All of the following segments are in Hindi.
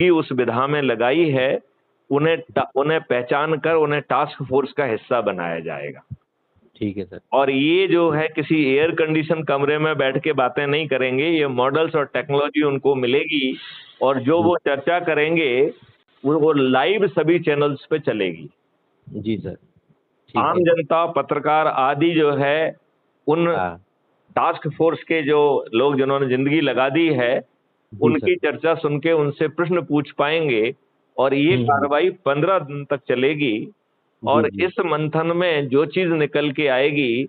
की उस विधा में लगाई है, उन्हें पहचान कर उन्हें टास्क फोर्स का हिस्सा बनाया जाएगा। ठीक है सर। और ये जो है किसी एयर कंडीशन कमरे में बैठ के बातें नहीं करेंगे, ये मॉडल्स और टेक्नोलॉजी उनको मिलेगी और जो वो चर्चा करेंगे वो लाइव सभी चैनल्स पे चलेगी। जी सर। आम जनता, पत्रकार आदि जो है उन टास्क फोर्स के जो लोग जिन्होंने जिंदगी लगा दी है, उनकी चर्चा सुन के उनसे प्रश्न पूछ पाएंगे और ये कार्रवाई 15 दिन तक चलेगी। और इस मंथन में जो चीज निकल के आएगी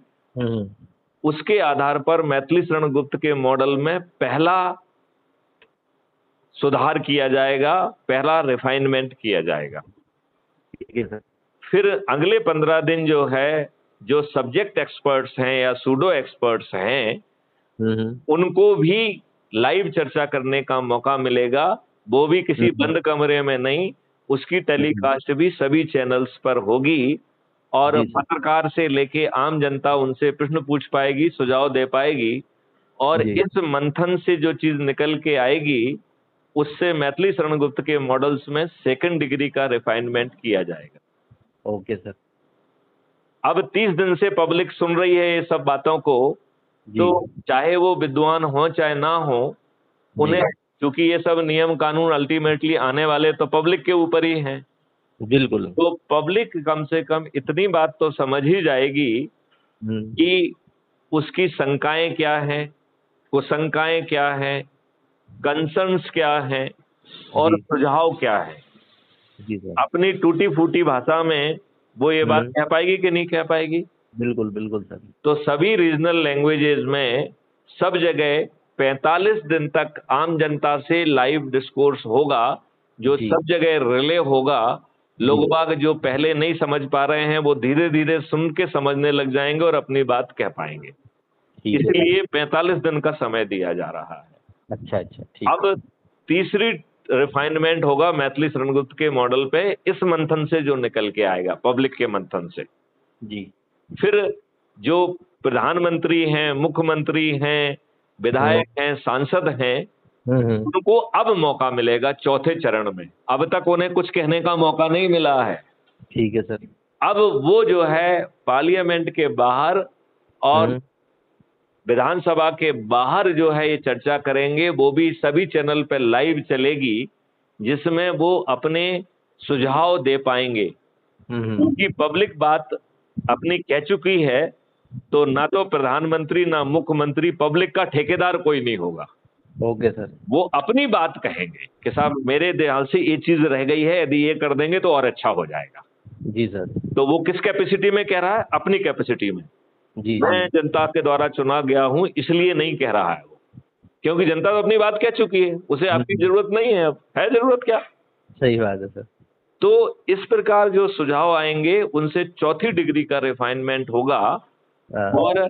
उसके आधार पर मैथिली शरण गुप्त के मॉडल में पहला सुधार किया जाएगा, पहला रिफाइनमेंट किया जाएगा। फिर अगले 15 दिन जो है, जो सब्जेक्ट एक्सपर्ट्स हैं या सूडो एक्सपर्ट्स हैं, उनको भी लाइव चर्चा करने का मौका मिलेगा। वो भी किसी बंद कमरे में नहीं, उसकी टेलीकास्ट भी सभी चैनल्स पर होगी और पत्रकार से लेके आम जनता उनसे प्रश्न पूछ पाएगी, सुझाव दे पाएगी और इस मंथन से जो चीज निकल के आएगी उससे मैथिली शरण गुप्त के मॉडल्स में सेकंड डिग्री का रिफाइनमेंट किया जाएगा। Okay sir. अब 30 दिन से पब्लिक सुन रही है ये सब बातों को, तो चाहे वो विद्वान हो चाहे ना हो, उन्हें, क्योंकि ये सब नियम कानून अल्टीमेटली आने वाले तो पब्लिक के ऊपर ही हैं। बिल्कुल। तो पब्लिक कम से कम इतनी बात तो समझ ही जाएगी कि उसकी शंकाएं क्या हैं, कुशंकाएं क्या हैं, कंसर्न्स क्या हैं और सुझाव क्या है। अपनी टूटी फूटी भाषा में वो ये बात कह पाएगी कि नहीं कह पाएगी? बिल्कुल बिल्कुल सर। तो सभी रीजनल लैंग्वेजेस में सब जगह 45 दिन तक आम जनता से लाइव डिस्कोर्स होगा, जो सब जगह रिले होगा। लोग बाग जो पहले नहीं समझ पा रहे हैं वो धीरे धीरे सुन के समझने लग जाएंगे और अपनी बात कह पाएंगे। इसलिए 45 दिन का समय दिया जा रहा है। अच्छा अच्छा, ठीक। अब तीसरी रिफाइनमेंट होगा मैथिली शरण गुप्त के मॉडल पे इस मंथन से जो निकल के आएगा, पब्लिक के मंथन से। फिर जो प्रधानमंत्री हैं, मुख्यमंत्री हैं, विधायक हैं, सांसद हैं, उनको अब मौका मिलेगा चौथे चरण में। अब तक उन्हें कुछ कहने का मौका नहीं मिला है। ठीक है सर। अब वो जो है पार्लियामेंट के बाहर और विधानसभा के बाहर जो है ये चर्चा करेंगे, वो भी सभी चैनल पे लाइव चलेगी, जिसमें वो अपने सुझाव दे पाएंगे। क्योंकि पब्लिक बात अपनी कह चुकी है, तो ना तो प्रधानमंत्री ना मुख्यमंत्री पब्लिक का ठेकेदार कोई नहीं होगा। Okay sir. वो अपनी बात कहेंगे कि साहब मेरे ध्यान से ये चीज रह गई है, यदि ये कर देंगे तो और अच्छा हो जाएगा। जी सर। तो वो किस कैपेसिटी में कह रहा है? अपनी कैपेसिटी में। मैं जनता के द्वारा चुना गया हूं इसलिए नहीं कह रहा है वो, क्योंकि जनता तो अपनी बात कह चुकी है, उसे आपकी जरूरत नहीं है। अब है जरूरत क्या? सही बात है सर। तो इस प्रकार जो सुझाव आएंगे उनसे चौथी डिग्री का रिफाइनमेंट होगा और